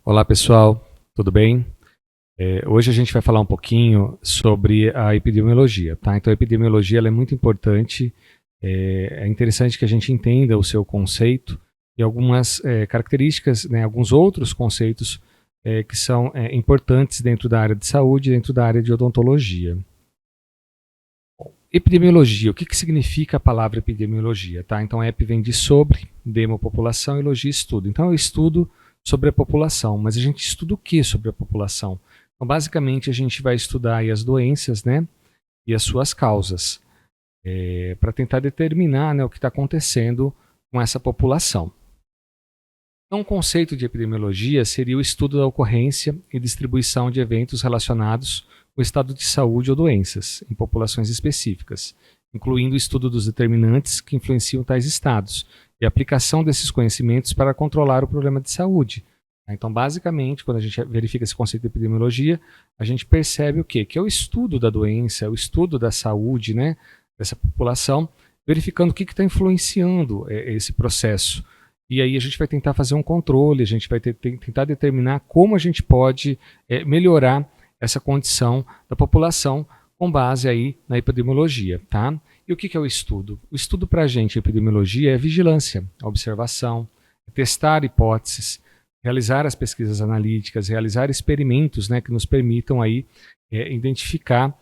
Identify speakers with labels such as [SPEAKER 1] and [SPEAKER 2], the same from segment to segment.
[SPEAKER 1] Olá pessoal, tudo bem? Hoje a gente vai falar um pouquinho sobre a epidemiologia, tá? Então a epidemiologia ela é muito importante, é interessante que a gente entenda o seu conceito e algumas características, né, alguns outros conceitos que são importantes dentro da área de saúde, dentro da área de odontologia. Epidemiologia, o que significa a palavra epidemiologia? Tá? Então, ep vem de sobre, demo, população, e logia, estudo. Então, eu estudo sobre a população, mas a gente estuda o que sobre a população? Então, basicamente, a gente vai estudar aí as doenças, né, e as suas causas, para tentar determinar, né, o que está acontecendo com essa população. Então, o conceito de epidemiologia seria o estudo da ocorrência e distribuição de eventos relacionados com o estado de saúde ou doenças em populações específicas, incluindo o estudo dos determinantes que influenciam tais estados e a aplicação desses conhecimentos para controlar o problema de saúde. Então, basicamente, quando a gente verifica esse conceito de epidemiologia, a gente percebe o quê? Que é o estudo da doença, o estudo da saúde, né, dessa população, verificando o que está influenciando esse processo. E aí a gente vai tentar fazer um controle, a gente vai tentar determinar como a gente pode melhorar essa condição da população com base aí na epidemiologia, tá? E o que é o estudo? O estudo para a gente, a epidemiologia, é vigilância, observação, testar hipóteses, realizar as pesquisas analíticas, realizar experimentos, né, que nos permitam aí identificar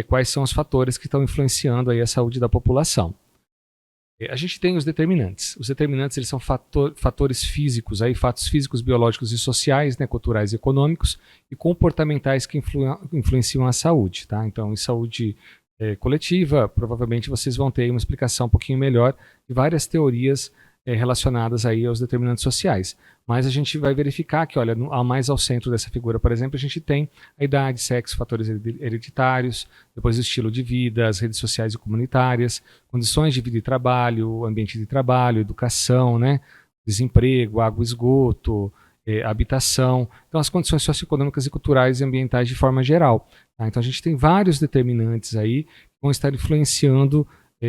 [SPEAKER 1] quais são os fatores que estão influenciando aí a saúde da população. A gente tem os determinantes. Os determinantes eles são fatores físicos, aí, fatos físicos, biológicos e sociais, né, culturais e econômicos, e comportamentais que influenciam a saúde. Tá? Então, em saúde coletiva, provavelmente vocês vão ter uma explicação um pouquinho melhor de várias teorias relacionadas aí aos determinantes sociais. Mas a gente vai verificar que, olha, mais ao centro dessa figura, por exemplo, a gente tem a idade, sexo, fatores hereditários, depois o estilo de vida, as redes sociais e comunitárias, condições de vida e trabalho, ambiente de trabalho, educação, né, desemprego, água, esgoto, habitação. Então, as condições socioeconômicas e culturais e ambientais de forma geral. Tá? Então, a gente tem vários determinantes aí que vão estar influenciando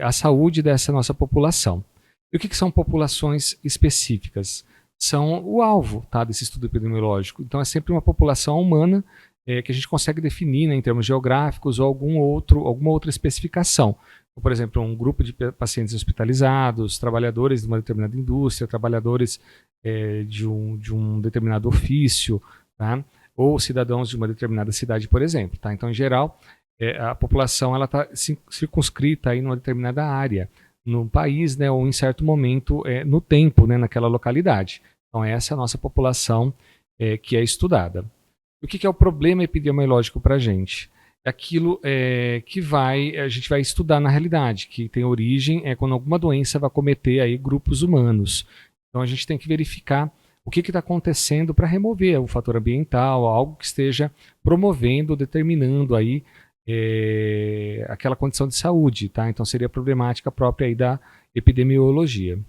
[SPEAKER 1] a saúde dessa nossa população. E o que são populações específicas? São o alvo, tá, desse estudo epidemiológico. Então, é sempre uma população humana que a gente consegue definir, né, em termos geográficos ou alguma outra especificação. Então, por exemplo, um grupo de pacientes hospitalizados, trabalhadores de uma determinada indústria, trabalhadores de um determinado ofício, tá, ou cidadãos de uma determinada cidade, por exemplo. Tá? Então, em geral, a população está circunscrita aí numa determinada área no país, né, ou em certo momento no tempo, né, naquela localidade. Então essa é a nossa população que é estudada. O que é o problema epidemiológico para a gente? É aquilo que a gente vai estudar na realidade, que tem origem quando alguma doença vai cometer aí grupos humanos. Então a gente tem que verificar o que está acontecendo para remover o fator ambiental, algo que esteja promovendo, determinando aí aquela condição de saúde, tá? Então seria a problemática própria aí da epidemiologia.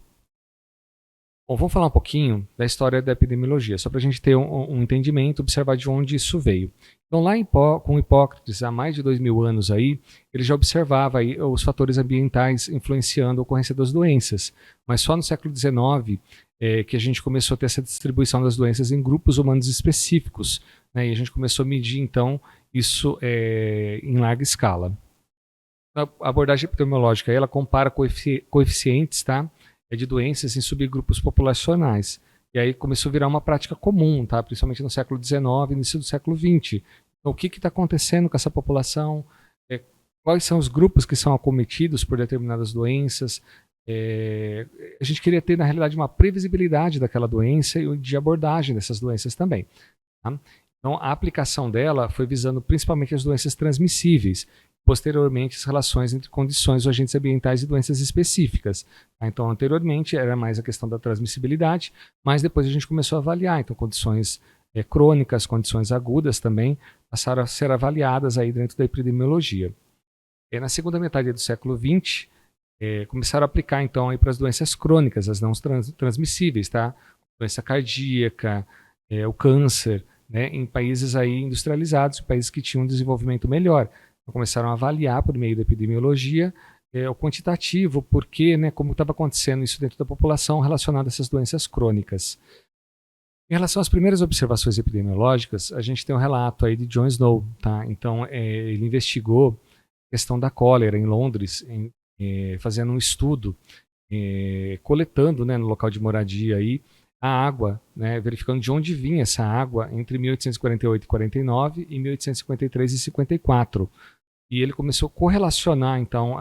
[SPEAKER 1] Bom, vamos falar um pouquinho da história da epidemiologia, só para a gente ter um entendimento, observar de onde isso veio. Então lá com Hipócrates, há mais de 2000 anos aí, ele já observava aí os fatores ambientais influenciando a ocorrência das doenças, mas só no século XIX que a gente começou a ter essa distribuição das doenças em grupos humanos específicos, né? E a gente começou a medir então isso em larga escala. A abordagem epidemiológica ela compara coeficientes, tá, de doenças em subgrupos populacionais. E aí começou a virar uma prática comum, tá, principalmente no século XIX e início do século XX. Então, o que está acontecendo com essa população? Quais são os grupos que são acometidos por determinadas doenças? A gente queria ter, na realidade, uma previsibilidade daquela doença e de abordagem dessas doenças também. Tá? Então, a aplicação dela foi visando principalmente as doenças transmissíveis, posteriormente as relações entre condições ou agentes ambientais e doenças específicas. Tá? Então, anteriormente era mais a questão da transmissibilidade, mas depois a gente começou a avaliar, então condições crônicas, condições agudas também passaram a ser avaliadas aí dentro da epidemiologia. E na segunda metade do século XX, começaram a aplicar então para as doenças crônicas, as não transmissíveis, tá? Doença cardíaca, o câncer, né, em países aí industrializados, países que tinham um desenvolvimento melhor. Então, começaram a avaliar por meio da epidemiologia o quantitativo, porque, né, como estava acontecendo isso dentro da população relacionado a essas doenças crônicas. Em relação às primeiras observações epidemiológicas, a gente tem um relato aí de John Snow, tá? Então, ele investigou a questão da cólera em Londres, fazendo um estudo, coletando, né, no local de moradia aí, a água, né, verificando de onde vinha essa água entre 1848 e 49 e 1853 e 54. E ele começou a correlacionar, então,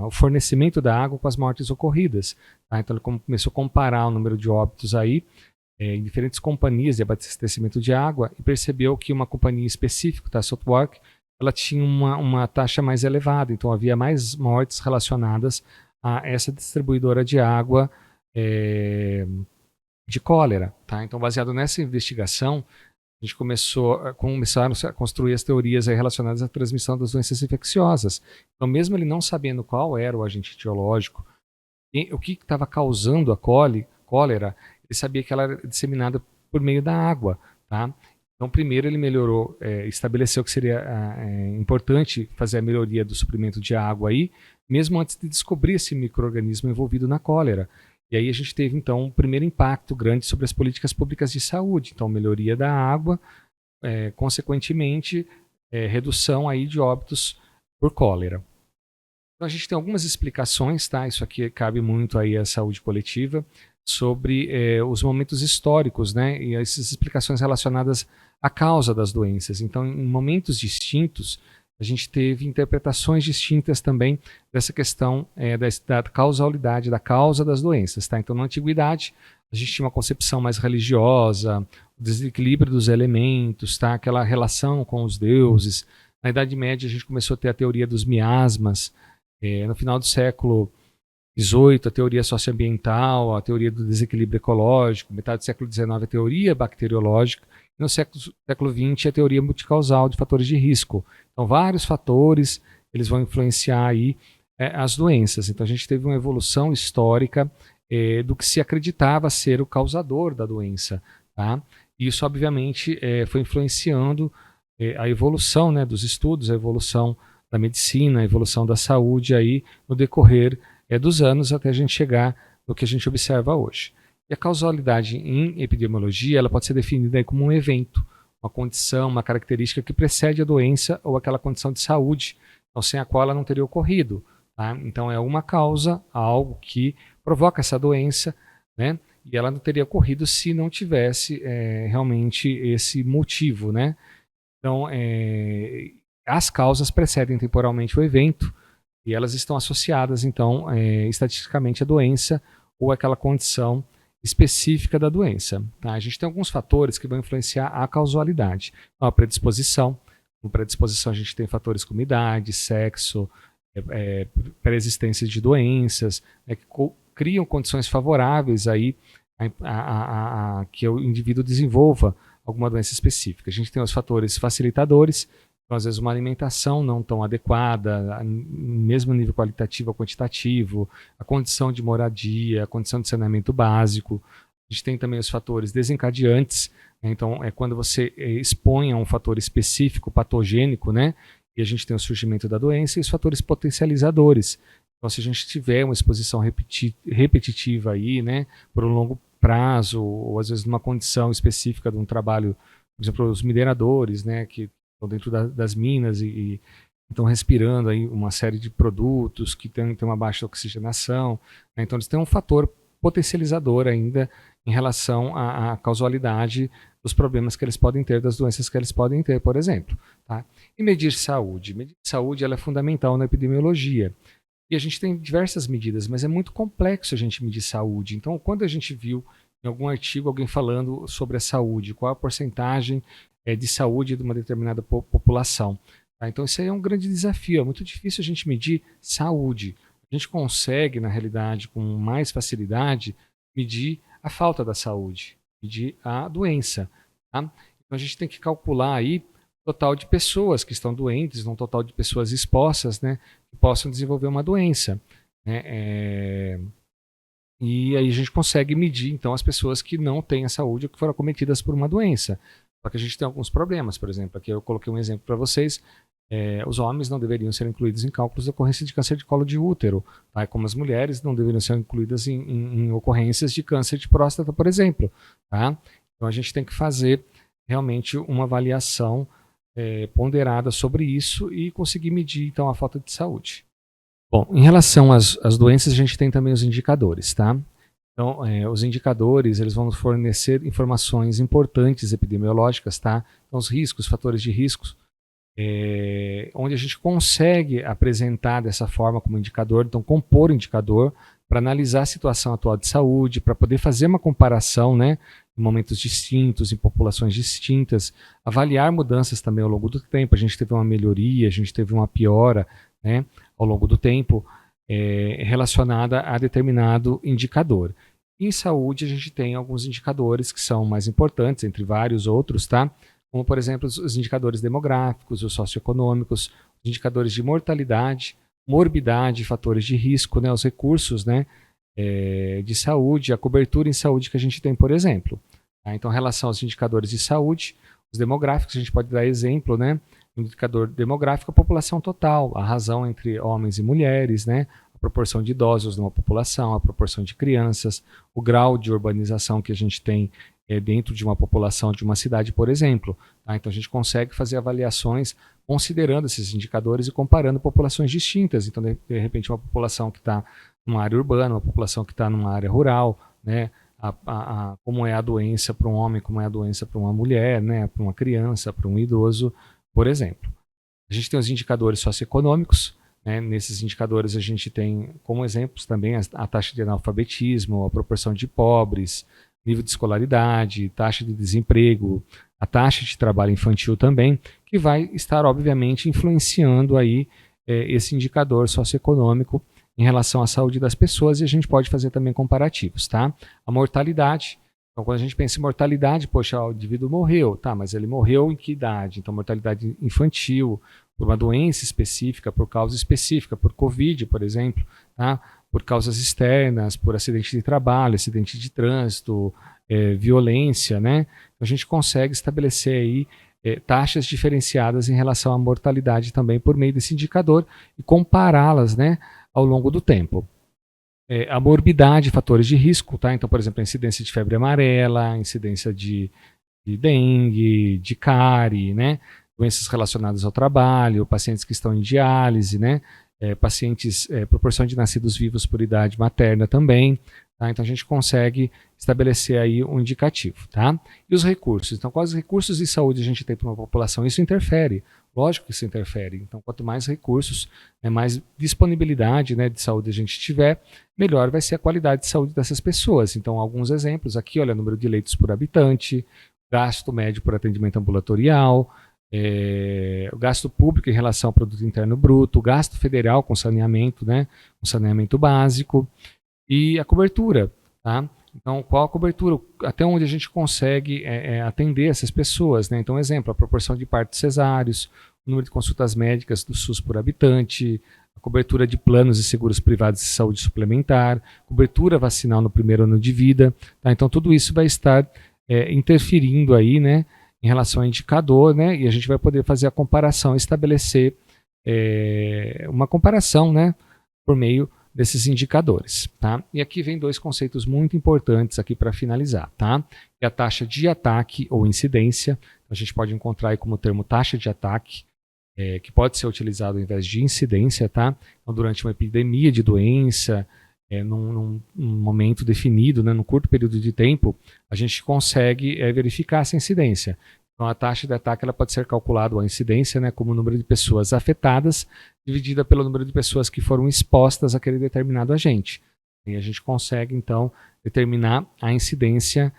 [SPEAKER 1] o fornecimento da água com as mortes ocorridas. Tá? Então, ele começou a comparar o número de óbitos aí, em diferentes companhias de abastecimento de água, e percebeu que uma companhia específica, tá, Southwark, ela tinha uma taxa mais elevada, então havia mais mortes relacionadas a essa distribuidora de água de cólera. Tá? Então, baseado nessa investigação, a gente começaram a construir as teorias aí relacionadas à transmissão das doenças infecciosas. Então, mesmo ele não sabendo qual era o agente etiológico, o que estava causando a cólera, ele sabia que ela era disseminada por meio da água. Tá? Então, primeiro ele melhorou, estabeleceu que seria importante fazer a melhoria do suprimento de água aí, mesmo antes de descobrir esse micro-organismo envolvido na cólera. E aí a gente teve, então, um primeiro impacto grande sobre as políticas públicas de saúde. Então, melhoria da água, consequentemente, redução aí de óbitos por cólera. Então, a gente tem algumas explicações, tá? Isso aqui cabe muito aí à saúde coletiva, sobre os momentos históricos, né? E essas explicações relacionadas à causa das doenças. Então, em momentos distintos, a gente teve interpretações distintas também dessa questão da causalidade, da causa das doenças. Tá? Então, na antiguidade, a gente tinha uma concepção mais religiosa, o desequilíbrio dos elementos, tá? Aquela relação com os deuses. Na Idade Média, a gente começou a ter a teoria dos miasmas. No final do século XVIII, a teoria socioambiental, a teoria do desequilíbrio ecológico. Metade do século XIX, a teoria bacteriológica. E no século XX, a teoria multicausal de fatores de risco. Então, vários fatores eles vão influenciar aí as doenças. Então, a gente teve uma evolução histórica do que se acreditava ser o causador da doença. Tá? E isso, obviamente, foi influenciando a evolução, né, dos estudos, a evolução da medicina, a evolução da saúde aí no decorrer dos anos até a gente chegar no que a gente observa hoje. E a causalidade em epidemiologia ela pode ser definida aí como um evento, uma condição, uma característica que precede a doença ou aquela condição de saúde, então, sem a qual ela não teria ocorrido. Tá? Então, é uma causa, algo que provoca essa doença, né? E ela não teria ocorrido se não tivesse realmente esse motivo. Né? Então, as causas precedem temporalmente o evento e elas estão associadas, então, estatisticamente à doença ou àquela condição específica da doença. Tá? A gente tem alguns fatores que vão influenciar a causalidade. Então, a predisposição. Com predisposição a gente tem fatores como idade, sexo, pré-existência de doenças, que criam condições favoráveis aí a que o indivíduo desenvolva alguma doença específica. A gente tem os fatores facilitadores, então, às vezes uma alimentação não tão adequada, mesmo nível qualitativo ou quantitativo, a condição de moradia, a condição de saneamento básico. A gente tem também os fatores desencadeantes, né? Então é quando você expõe a um fator específico, patogênico, né? E a gente tem o surgimento da doença, e os fatores potencializadores. Então, se a gente tiver uma exposição repetitiva aí, né, por um longo prazo, ou às vezes numa condição específica de um trabalho, por exemplo, os mineradores, né, que dentro das minas e estão respirando aí uma série de produtos que tem uma baixa oxigenação, né? Então eles têm um fator potencializador ainda em relação à causalidade dos problemas que eles podem ter, das doenças que eles podem ter, por exemplo. Tá? E medir saúde. Medir saúde ela é fundamental na epidemiologia. E a gente tem diversas medidas, mas é muito complexo a gente medir saúde. Então, quando a gente viu em algum artigo alguém falando sobre a saúde, qual a porcentagem de saúde de uma determinada população. Tá? Então, isso aí é um grande desafio. É muito difícil a gente medir saúde. A gente consegue, na realidade, com mais facilidade, medir a falta da saúde, medir a doença. Tá? Então, a gente tem que calcular aí o total de pessoas que estão doentes, um total de pessoas expostas, né, que possam desenvolver uma doença. Né? E aí a gente consegue medir, então, as pessoas que não têm a saúde ou que foram acometidas por uma doença. Só que a gente tem alguns problemas, por exemplo, aqui eu coloquei um exemplo para vocês, os homens não deveriam ser incluídos em cálculos de ocorrência de câncer de colo de útero, tá? Como as mulheres não deveriam ser incluídas em ocorrências de câncer de próstata, por exemplo. Tá? Então a gente tem que fazer realmente uma avaliação ponderada sobre isso e conseguir medir então a falta de saúde. Bom, em relação às doenças, a gente tem também os indicadores, tá? Então, os indicadores, eles vão fornecer informações importantes epidemiológicas, tá? Então, os riscos, fatores de riscos, onde a gente consegue apresentar dessa forma como indicador, então compor o indicador para analisar a situação atual de saúde, para poder fazer uma comparação, né, em momentos distintos, em populações distintas, avaliar mudanças também ao longo do tempo. A gente teve uma melhoria, a gente teve uma piora, né, ao longo do tempo, relacionada a determinado indicador. Em saúde, a gente tem alguns indicadores que são mais importantes, entre vários outros, tá? Como, por exemplo, os indicadores demográficos, os socioeconômicos, os indicadores de mortalidade, morbidade, fatores de risco, né, os recursos, né, de saúde, a cobertura em saúde que a gente tem, por exemplo. Tá? Então, em relação aos indicadores de saúde, os demográficos, a gente pode dar exemplo, né, no indicador demográfico, a população total, a razão entre homens e mulheres, né, a proporção de idosos numa população, a proporção de crianças, o grau de urbanização que a gente tem dentro de uma população de uma cidade, por exemplo. Tá? Então a gente consegue fazer avaliações considerando esses indicadores e comparando populações distintas. Então, de repente, uma população que está numa área urbana, uma população que está numa área rural, né? Como é a doença para um homem, como é a doença para uma mulher, né? Para uma criança, para um idoso, por exemplo. A gente tem os indicadores socioeconômicos, né? Nesses indicadores a gente tem como exemplos também a taxa de analfabetismo, a proporção de pobres, nível de escolaridade, taxa de desemprego, a taxa de trabalho infantil também, que vai estar, obviamente, influenciando aí esse indicador socioeconômico em relação à saúde das pessoas, e a gente pode fazer também comparativos, tá? A mortalidade, então quando a gente pensa em mortalidade, poxa, o indivíduo morreu, tá, mas ele morreu em que idade? Então mortalidade infantil, por uma doença específica, por causa específica, por Covid, por exemplo, tá? Por causas externas, por acidente de trabalho, acidente de trânsito, violência, né? A gente consegue estabelecer aí taxas diferenciadas em relação à mortalidade também por meio desse indicador e compará-las, né, ao longo do tempo. A morbidade, fatores de risco, tá? Então, por exemplo, a incidência de febre amarela, a incidência de dengue, de cárie, né? Doenças relacionadas ao trabalho, pacientes que estão em diálise, né? Pacientes, proporção de nascidos vivos por idade materna também. Tá? Então a gente consegue estabelecer aí um indicativo. Tá? E os recursos? Então, quais recursos de saúde a gente tem para uma população? Isso interfere. Lógico que isso interfere. Então, quanto mais recursos, mais disponibilidade, né, de saúde a gente tiver, melhor vai ser a qualidade de saúde dessas pessoas. Então, alguns exemplos aqui, olha, número de leitos por habitante, gasto médio por atendimento ambulatorial, o gasto público em relação ao produto interno bruto, o gasto federal com saneamento, né, com saneamento básico, e a cobertura, tá? Então, qual a cobertura? Até onde a gente consegue atender essas pessoas, né? Então, exemplo, a proporção de partos cesáreos, o número de consultas médicas do SUS por habitante, a cobertura de planos e seguros privados de saúde suplementar, cobertura vacinal no primeiro ano de vida, tá? Então, tudo isso vai estar interferindo aí, né, em relação ao indicador, né? E a gente vai poder fazer a comparação, estabelecer uma comparação, né, por meio desses indicadores, tá? E aqui vem dois conceitos muito importantes aqui para finalizar, tá? É a taxa de ataque ou incidência. A gente pode encontrar aí como termo taxa de ataque, que pode ser utilizado ao invés de incidência, tá? Então, durante uma epidemia de doença, num momento definido, né, num curto período de tempo, a gente consegue verificar essa incidência. Então, a taxa de ataque ela pode ser calculada, a incidência, né, como o número de pessoas afetadas, dividida pelo número de pessoas que foram expostas àquele determinado agente. E a gente consegue, então, determinar a incidência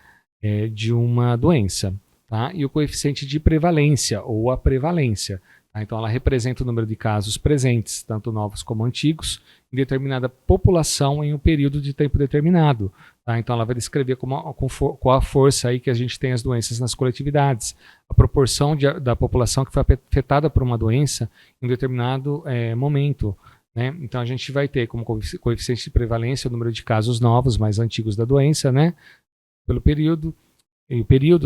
[SPEAKER 1] de uma doença. Tá? E o coeficiente de prevalência, ou a prevalência. Tá? Então, ela representa o número de casos presentes, tanto novos como antigos, em determinada população em um período de tempo determinado. Tá? Então, ela vai descrever com a força aí que a gente tem as doenças nas coletividades, a proporção da população que foi afetada por uma doença em um determinado momento. Né? Então, a gente vai ter como coeficiente de prevalência o número de casos novos, mais antigos da doença, né? Pelo período,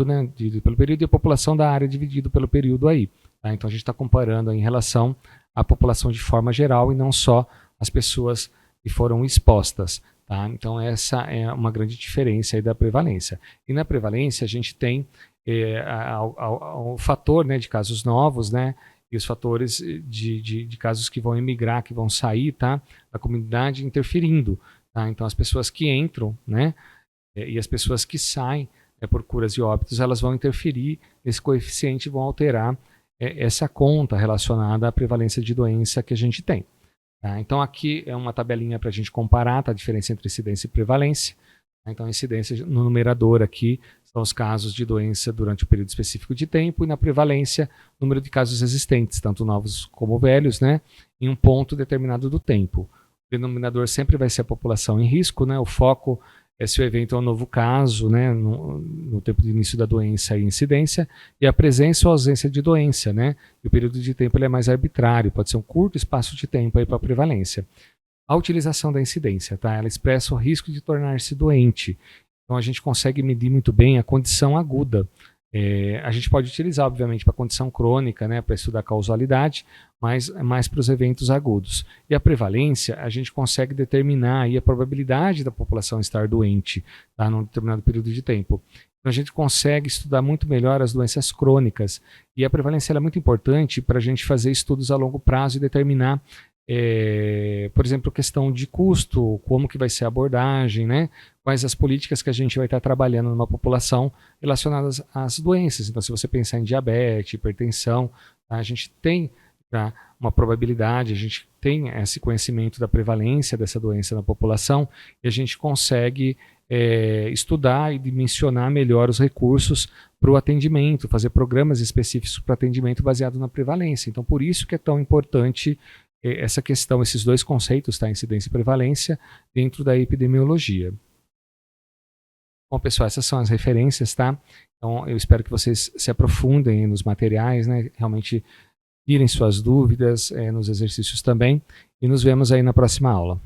[SPEAKER 1] né? Pelo período e a população da área dividido pelo período aí. Tá? Então, a gente está comparando em relação à população de forma geral e não só as pessoas que foram expostas. tá? Então essa é uma grande diferença aí da prevalência. E na prevalência a gente tem o fator, né, de casos novos, né, e os fatores de casos que vão emigrar, que vão sair, tá, da comunidade interferindo, tá? Então as pessoas que entram, né, e as pessoas que saem, por curas e óbitos, elas vão interferir nesse coeficiente e vão alterar essa conta relacionada à prevalência de doença que a gente tem. Tá? Então aqui é uma tabelinha para a gente comparar, tá, a diferença entre incidência e prevalência. Então a incidência no numerador aqui são os casos de doença durante o período específico de tempo, e na prevalência, número de casos existentes, tanto novos como velhos, né, em um ponto determinado do tempo. O denominador sempre vai ser a população em risco, né, o foco é se o evento é um novo caso, né, no tempo de início da doença e incidência, e a presença ou ausência de doença, né, e o período de tempo ele é mais arbitrário, pode ser um curto espaço de tempo para a prevalência. A utilização da incidência, tá? Ela expressa o risco de tornar-se doente. Então a gente consegue medir muito bem a condição aguda. A gente pode utilizar, obviamente, para a condição crônica, né, para estudar a causalidade, mas mais para os eventos agudos. E a prevalência, a gente consegue determinar aí a probabilidade da população estar doente, tá, num determinado período de tempo. Então a gente consegue estudar muito melhor as doenças crônicas. E a prevalência é muito importante para a gente fazer estudos a longo prazo e determinar, por exemplo, questão de custo, como que vai ser a abordagem, né? Quais as políticas que a gente vai estar trabalhando numa população relacionadas às doenças. Então, se você pensar em diabetes, hipertensão, tá? A gente tem uma probabilidade, a gente tem esse conhecimento da prevalência dessa doença na população, e a gente consegue estudar e dimensionar melhor os recursos para o atendimento, fazer programas específicos para atendimento baseado na prevalência. Então, por isso que é tão importante essa questão, esses dois conceitos, tá? Incidência e prevalência, dentro da epidemiologia. Bom, pessoal, essas são as referências, tá? Então, eu espero que vocês se aprofundem nos materiais, né? Realmente tirem suas dúvidas nos exercícios também, e nos vemos aí na próxima aula.